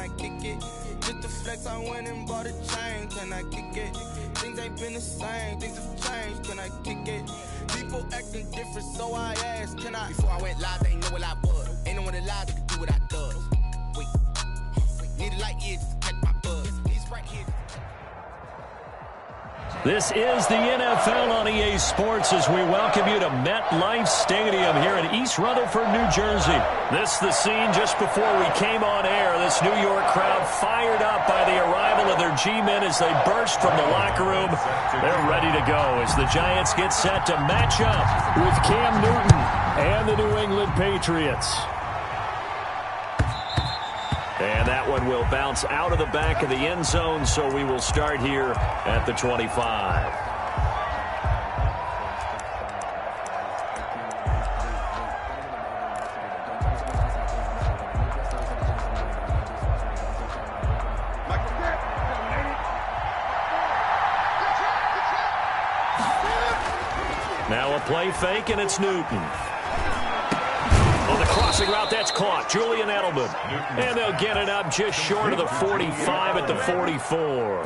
I kick it? Just to flex, I went and bought a chain. Can I kick it? Things ain't been the same. Things have changed. Can I kick it? People acting different, so I asked, can I? Before I went live, they ain't know what I was. Ain't no one alive that could do what I does. Wait. Need a light year just to catch my buzz. These right here. This is the NFL on EA Sports as we welcome you to MetLife Stadium here in East Rutherford, New Jersey. This is the scene just before we came on air. This New York crowd fired up by the arrival of their G-men as they burst from the locker room. They're ready to go as the Giants get set to match up with Cam Newton and the New England Patriots. And that one will bounce out of the back of the end zone, so we will start here at the 25. Now a play fake, and it's Newton. On the crossing route, that's caught. Julian Edelman. And they'll get it up just short of the 45 at the 44.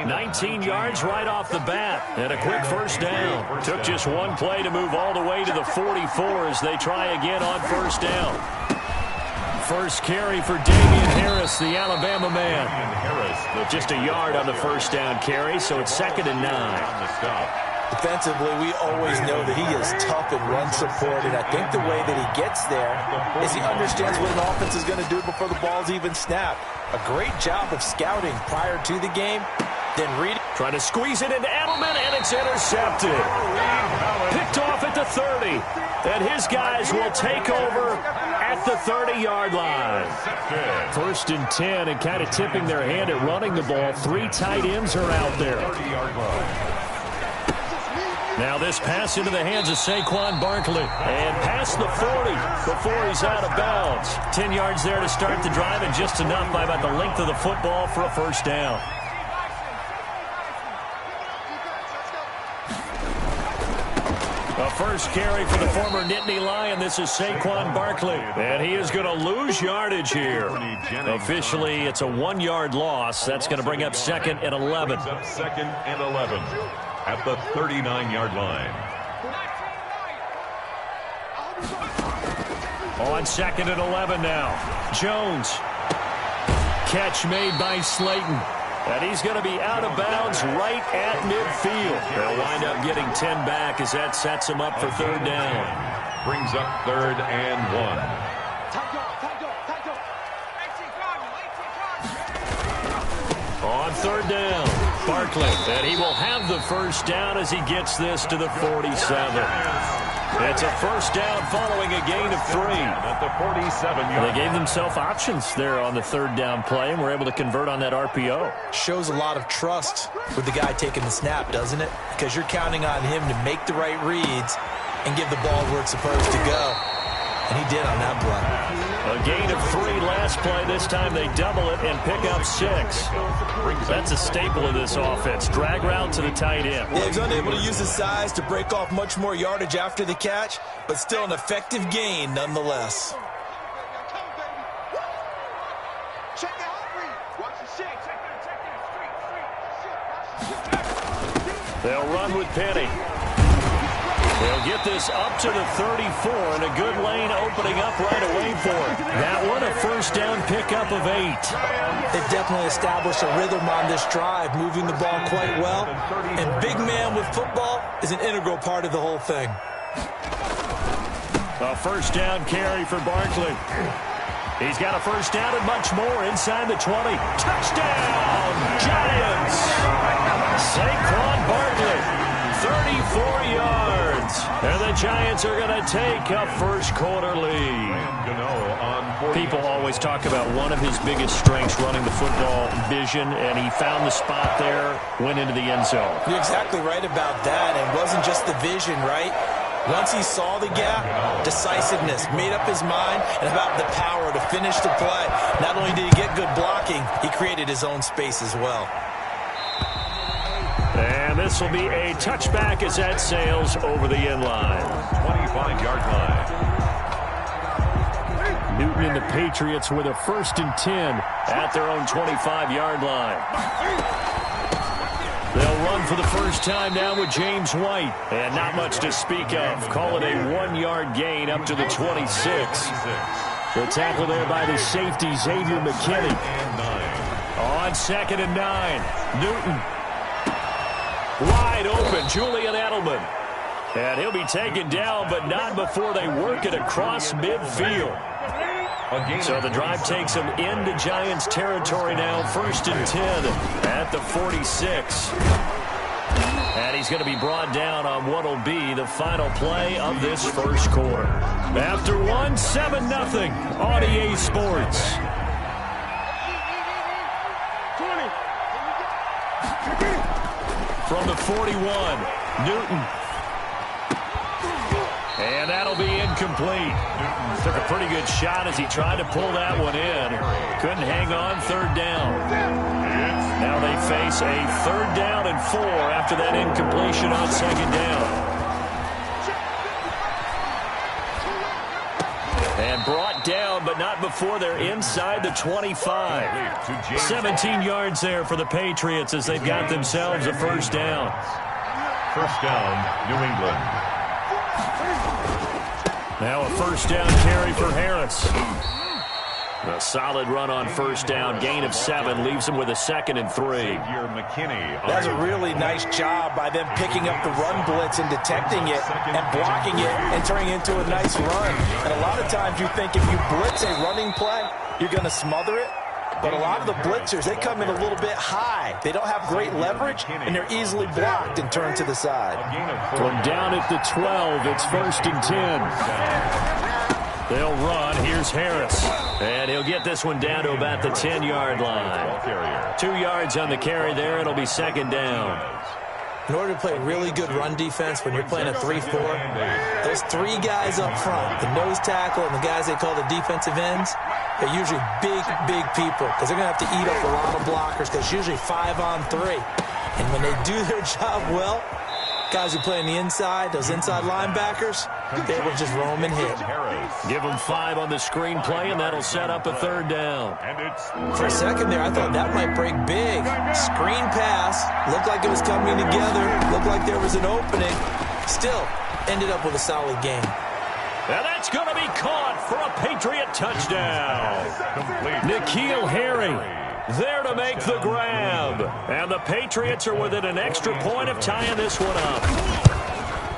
19 yards right off the bat. And a quick first down. Took just one play to move all the way to the 44 as they try again on first down. First carry for Damian Harris, the Alabama man. Just a yard on the first down carry, so it's 2nd and 9. Defensively, we always know that he is tough in run support, and I think the way that he gets there is he understands what an offense is going to do before the ball's even snapped. A great job of scouting prior to the game, then reading. Trying to squeeze it into Edelman, and it's intercepted. Picked off at the 30, and his guys will take over at the 30-yard line. 1st and 10, and kind of tipping their hand at running the ball. 3 tight ends are out there. Now this pass into the hands of Saquon Barkley. And past the 40 before he's out of bounds. 10 yards there to start the drive, and just enough by about the length of the football for a first down. A first carry for the former Nittany Lion. This is Saquon Barkley. And he is going to lose yardage here. Officially, it's a 1-yard loss. That's going to bring up 2nd and 11. 2nd and 11. At the 39-yard line. On 2nd and 11 now. Jones. Catch made by Slayton. And he's going to be out of bounds right at midfield. They'll wind up getting 10 back as that sets him up for 3rd down. Brings up 3rd and 1. On 3rd down, Barkley, and he will have the first down as he gets this to the 47. It's a first down following a gain of 3. At the 47-yard. They gave themselves options there on the 3rd down play, and were able to convert on that RPO. Shows a lot of trust with the guy taking the snap, doesn't it? Because you're counting on him to make the right reads and give the ball where it's supposed to go. And he did on that play. A gain of 3 last play. This time they double it and pick up 6. That's a staple of this offense. Drag route to the tight end. Yeah, he's unable to use his size to break off much more yardage after the catch, but still an effective gain nonetheless. They'll run with Penny. They'll get this up to the 34, and a good lane opening up right away for it. That one, a first down pickup of 8. They've definitely established a rhythm on this drive, moving the ball quite well. And big man with football is an integral part of the whole thing. A first down carry for Barkley. He's got a first down and much more inside the 20. Touchdown, Giants! Saquon Barkley. 34 yards. And the Giants are going to take a first quarter lead. People always talk about one of his biggest strengths, running the football, vision, and he found the spot there, went into the end zone. You're exactly right about that. It wasn't just the vision, right? Once he saw the gap, decisiveness, made up his mind, and about the power to finish the play. Not only did he get good blocking, he created his own space as well. And this will be a touchback as that sails over the end line. 25-yard line. Newton Newton and the Patriots with a 1st and 10 at their own 25-yard line. They'll run for the first time now with James White. And not much to speak of. Call it a 1-yard gain up to the 26. The tackle there by the safety, Xavier McKinney. On 2nd and 9, Newton. Wide open, Julian Edelman. And he'll be taken down, but not before they work it across midfield. So the drive takes them into Giants territory now. 1st and 10 at the 46. And he's going to be brought down on what will be the final play of this first quarter. After 1, 7-0 on EA Sports. From the 41, Newton. And that'll be incomplete. Took a pretty good shot as he tried to pull that one in. Couldn't hang on. 3rd down. Now they face a 3rd down and 4 after that incompletion on 2nd down. And brought down, but not before they're inside the 25. 17 yards there for the Patriots as they've got themselves a 1st down. 1st down, New England. Now a 1st down carry for Harris. A solid run on 1st down. Gain of 7 leaves him with a 2nd and 3. That's a really nice job by them picking up the run blitz and detecting it and blocking it and turning it into a nice run. And a lot of times you think if you blitz a running play, you're going to smother it. But a lot of the blitzers, they come in a little bit high. They don't have great leverage, and they're easily blocked and turned to the side. From down at the 12, it's 1st and 10. They'll run. Here's Harris. And he'll get this one down to about the 10-yard line. 2 yards on the carry there. It'll be 2nd down. In order to play really good run defense when you're playing a 3-4, those 3 guys up front, the nose tackle and the guys they call the defensive ends, they're usually big, big people because they're going to have to eat up a lot of blockers because it's usually 5 on 3. And when they do their job well, guys who play on the inside, those inside linebackers, they will just roam and hit. Give them 5 on the screen play, and that'll set up a 3rd down. For a second there, I thought that might break big. Screen pass, looked like it was coming together, looked like there was an opening. Still, ended up with a solid game. And that's going to be caught for a Patriot touchdown. N'Keal Harry there to make the grab. And the Patriots are within an extra point of tying this one up.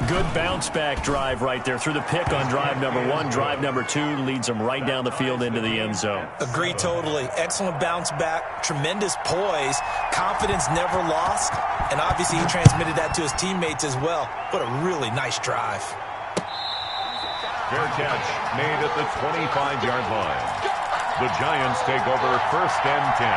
Good bounce-back drive right there through the pick on drive number 1. Drive number 2 leads them right down the field into the end zone. Agree totally. Excellent bounce-back, tremendous poise, confidence never lost, and obviously he transmitted that to his teammates as well. What a really nice drive. Fair catch made at the 25-yard line. The Giants take over 1st and 10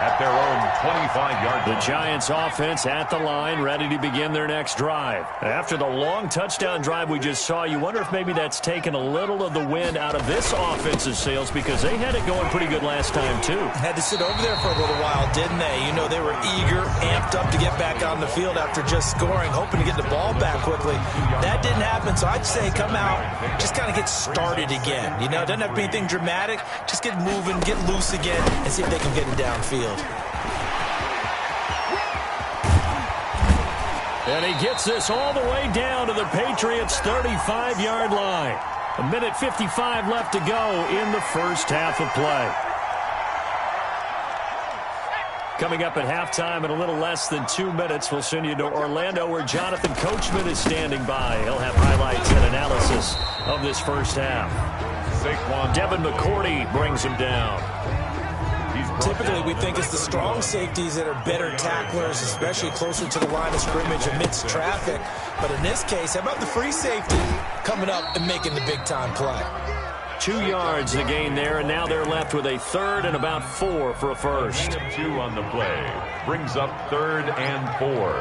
at their own 25-yard line. The Giants offense at the line, ready to begin their next drive. After the long touchdown drive we just saw, you wonder if maybe that's taken a little of the wind out of this offensive sails because they had it going pretty good last time too. Had to sit over there for a little while, didn't they? You know, they were eager, amped up to get back on the field after just scoring, hoping to get the ball back quickly. That didn't happen, so I'd say come out, just kind of get started again. You know, it doesn't have to be anything dramatic. Just get moving, get loose again, and see if they can get it downfield. And he gets this all the way down to the Patriots' 35-yard line. 1:55 left to go in the first half of play. Coming up at halftime in a little less than 2 minutes, we'll send you to Orlando where Jonathan Coachman is standing by. He'll have highlights and analysis of this first half. Devin McCourty brings him down. Typically, we think it's the strong safeties that are better tacklers, especially closer to the line of scrimmage amidst traffic. But in this case, how about the free safety coming up and making the big-time play? 2 yards the gain there, and now they're left with a 3rd and about 4 for a first. 2 on the play. Brings up 3rd and 4.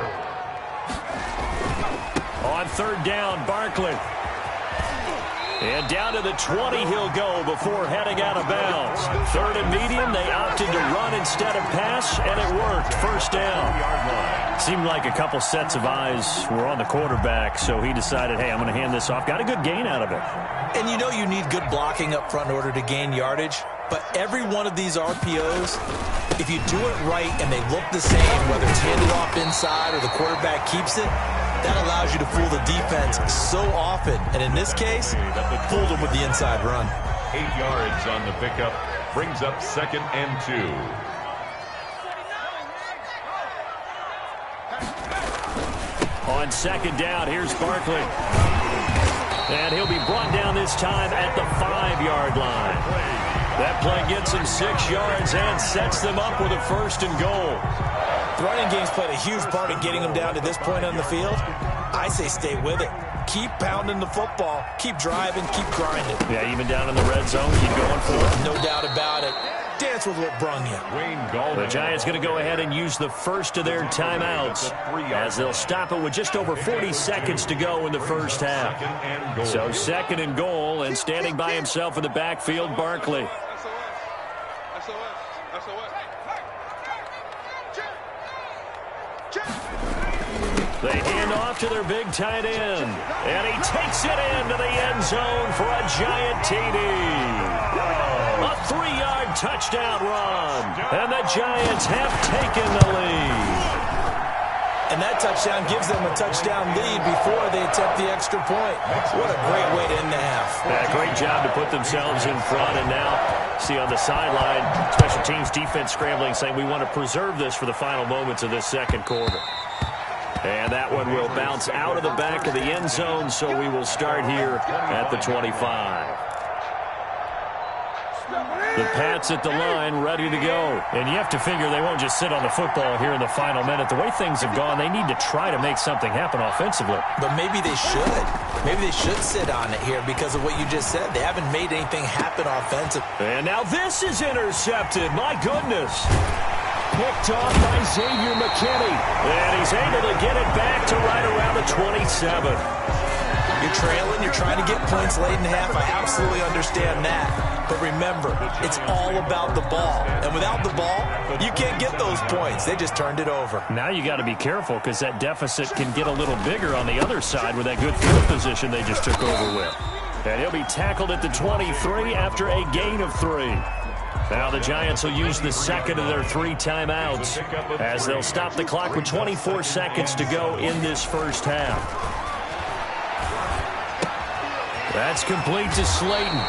On 3rd down, Barkley. And down to the 20 he'll go before heading out of bounds. 3rd and medium, they opted to run instead of pass, and it worked. 1st down. Seemed like a couple sets of eyes were on the quarterback, so he decided, hey, I'm going to hand this off. Got a good gain out of it. And you know you need good blocking up front in order to gain yardage. But every one of these RPOs, if you do it right and they look the same, whether it's handed off inside or the quarterback keeps it, that allows you to fool the defense so often. And in this case, fooled them with the inside run. 8 yards on the pickup. Brings up 2nd and 2. On 2nd down, here's Barkley. And he'll be brought down this time at the 5-yard line. That play gets him 6 yards and sets them up with a 1st and goal. The running game's played a huge part in getting them down to this point on the field. I say stay with it. Keep pounding the football. Keep driving. Keep grinding. Yeah, even down in the red zone, keep going for it. No doubt about it. Dance with what brung you. The Giants going to go ahead and use the first of their timeouts as they'll stop it with just over 40 seconds to go in the first half. So 2nd and goal, and standing by himself in the backfield, Barkley. They hand off to their big tight end, and he takes it into the end zone for a giant TD. A 3-yard touchdown run, and the Giants have taken the lead. And that touchdown gives them a touchdown lead before they attempt the extra point. What a great way to end the half. Yeah, great job to put themselves in front, and now see on the sideline, special teams defense scrambling, saying we want to preserve this for the final moments of this 2nd quarter. And that one will bounce out of the back of the end zone, so we will start here at the 25. The Pats at the line, ready to go. And you have to figure they won't just sit on the football here in the final minute. The way things have gone, they need to try to make something happen offensively. But maybe they should. Maybe they should sit on it here because of what you just said. They haven't made anything happen offensively. And now this is intercepted. My goodness. Picked off by Xavier McKinney. And he's able to get it back to right around the 27. You're trailing. You're trying to get points late in half. I absolutely understand that. But remember, it's all about the ball. And without the ball, you can't get those points. They just turned it over. Now you got to be careful because that deficit can get a little bigger on the other side with that good field position they just took over with. And he'll be tackled at the 23 after a gain of 3. Now the Giants will use the 2nd of their 3 timeouts as they'll stop the clock with 24 seconds to go in this first half. That's complete to Slayton.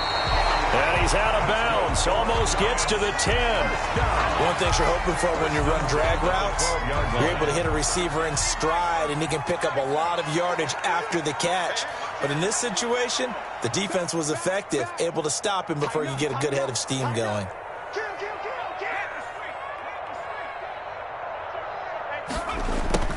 And he's out of bounds. Almost gets to the 10. One thing you're hoping for when you run drag routes, you're able to hit a receiver in stride, and he can pick up a lot of yardage after the catch. But in this situation, the defense was effective, able to stop him before you get a good head of steam going.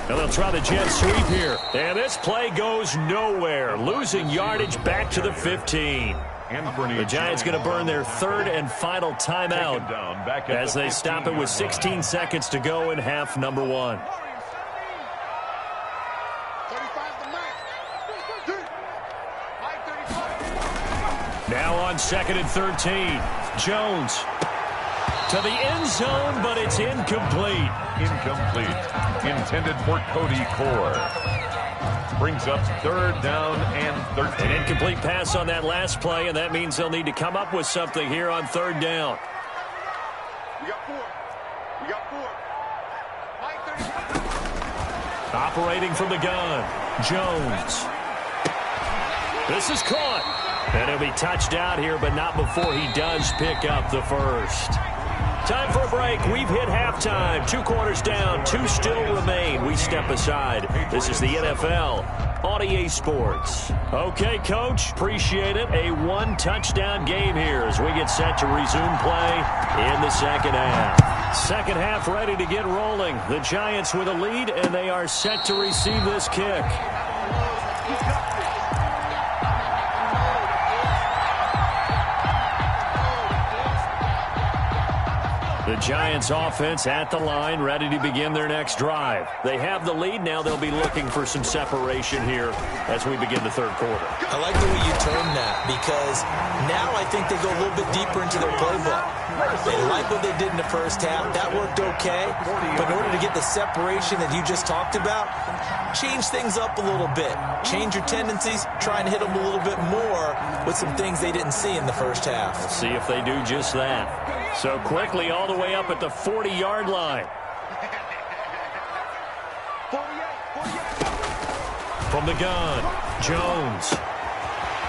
And they'll try the jet sweep here. And this play goes nowhere. Losing yardage back to the 15. The Giants going to burn their 3rd and final timeout as they stop it with 16 seconds to go in half number 1. Now on 2nd and 13. Jones to the end zone, but it's incomplete. Intended for Cody Core. Brings up 3rd down and 13. An incomplete pass on that last play, and that means they'll need to come up with something here on 3rd down. We got 4. Operating from the gun, Jones. This is caught. And he'll be touched out here, but not before he does pick up the 1st. Time for a break. We've hit halftime. 2 quarters down. 2 still remain. We step aside. This is the NFL on EA Sports. Okay, Coach. Appreciate it. A 1-touchdown game here as we get set to resume play in the 2nd half. 2nd half ready to get rolling. The Giants with a lead, and they are set to receive this kick. The Giants offense at the line, ready to begin their next drive. They have the lead. Now they'll be looking for some separation here as we begin the 3rd quarter. I like the way you term that because now I think they go a little bit deeper into their playbook. They like like what they did in the first half. That worked okay. But in order to get the separation that you just talked about, change things up a little bit. Change your tendencies, try and hit them a little bit more with some things they didn't see in the first half. We'll see if they do just that. So quickly all the way up at the 40-yard line. From the gun, Jones.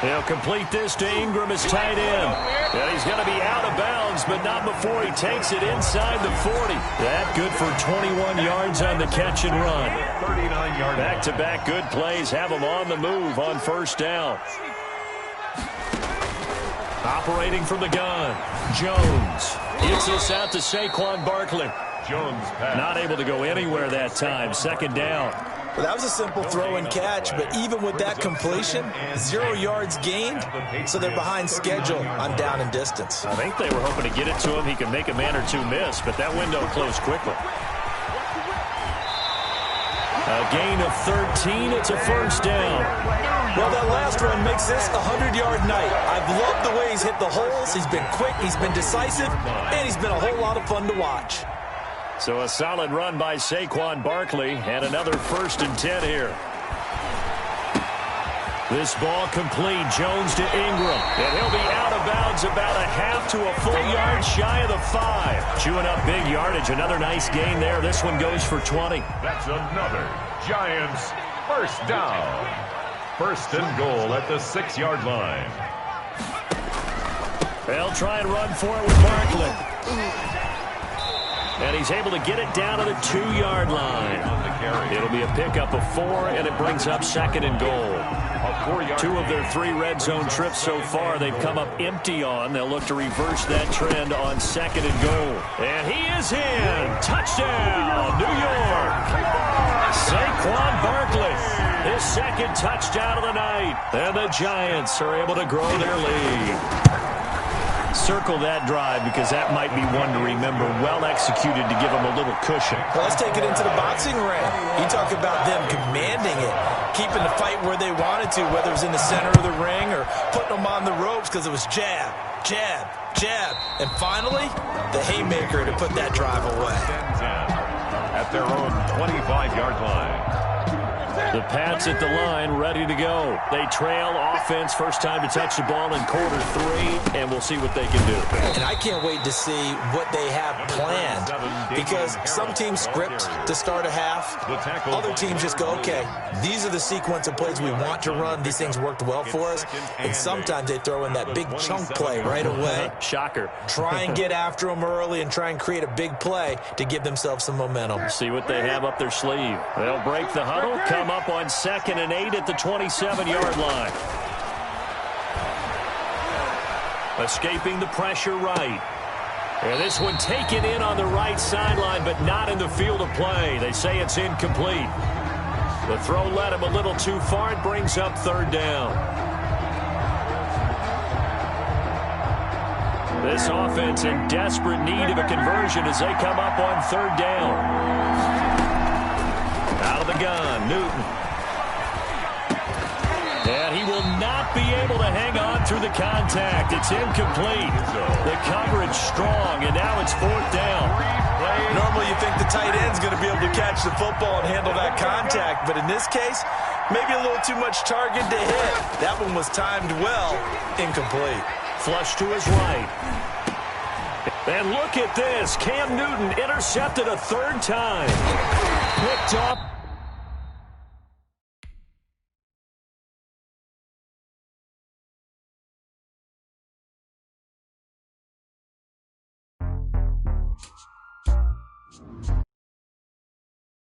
He'll complete this to Ingram as tight end. And he's going to be out of bounds, but not before he takes it inside the 40. That good for 21 yards on the catch and run. 39-yard. Back-to-back good plays have him on the move on first down. Operating from the gun, Jones. Gets this out to Saquon Barkley. Jones pass. Not able to go anywhere that time. Second down. Well, that was a simple throw and catch, but even with that completion, 0 yards gained, so they're behind schedule on down and distance. I think they were hoping to get it to him. He could make a man or two miss, but that window closed quickly. A gain of 13. It's a first down. Well, that last run makes this a 100-yard night. I've loved the way he's hit the holes. He's been quick, he's been decisive, and he's been a whole lot of fun to watch. So a solid run by Saquon Barkley, and another 1st and 10 here. This ball complete. Jones to Ingram, and he'll be out of bounds about a half to a full yard shy of the 5. Chewing up big yardage. Another nice gain there. This one goes for 20. That's another Giants first down. 1st and goal at the 6-yard line. They'll try and run for it with Barkley. And he's able to get it down to the 2-yard line. It'll be a pickup of 4, and it brings up 2nd and goal. 2 of their 3 red zone trips so far they've come up empty on. They'll look to reverse that trend on 2nd and goal. And he is in. Touchdown, New York. Saquon Barkley, his 2nd touchdown of the night. And the Giants are able to grow their lead. Circle that drive because that might be one to remember. Well executed to give them a little cushion. Well, let's take it into the boxing ring. You talk about them commanding it, keeping the fight where they wanted to, whether it was in the center of the ring or putting them on the ropes because it was jab, jab, jab. And finally, the haymaker to put that drive away. At their own 25-yard line. The Pats at the line, ready to go. They trail offense, first time to touch the ball in quarter 3, and we'll see what they can do. And I can't wait to see what they have planned, because some teams script to start a half. Other teams just go, okay, these are the sequence of plays we want to run. These things worked well for us. And sometimes they throw in that big chunk play right away. Shocker. Try and get after them early and try and create a big play to give themselves some momentum. See what they have up their sleeve. They'll break the huddle, come up on 2nd and 8 at the 27-yard line. Escaping the pressure right. And this one taken in on the right sideline, but not in the field of play. They say it's incomplete. The throw led him a little too far. It brings up 3rd down. This offense in desperate need of a conversion as they come up on 3rd down. Out of the gun, Newton. And he will not be able to hang on through the contact. It's incomplete. The coverage strong, and now it's 4th down. Normally you think the tight end's going to be able to catch the football and handle that contact, but in this case, maybe a little too much target to hit. That one was timed well, incomplete. Flush to his right. And look at this. Cam Newton intercepted a 3rd time. Picked up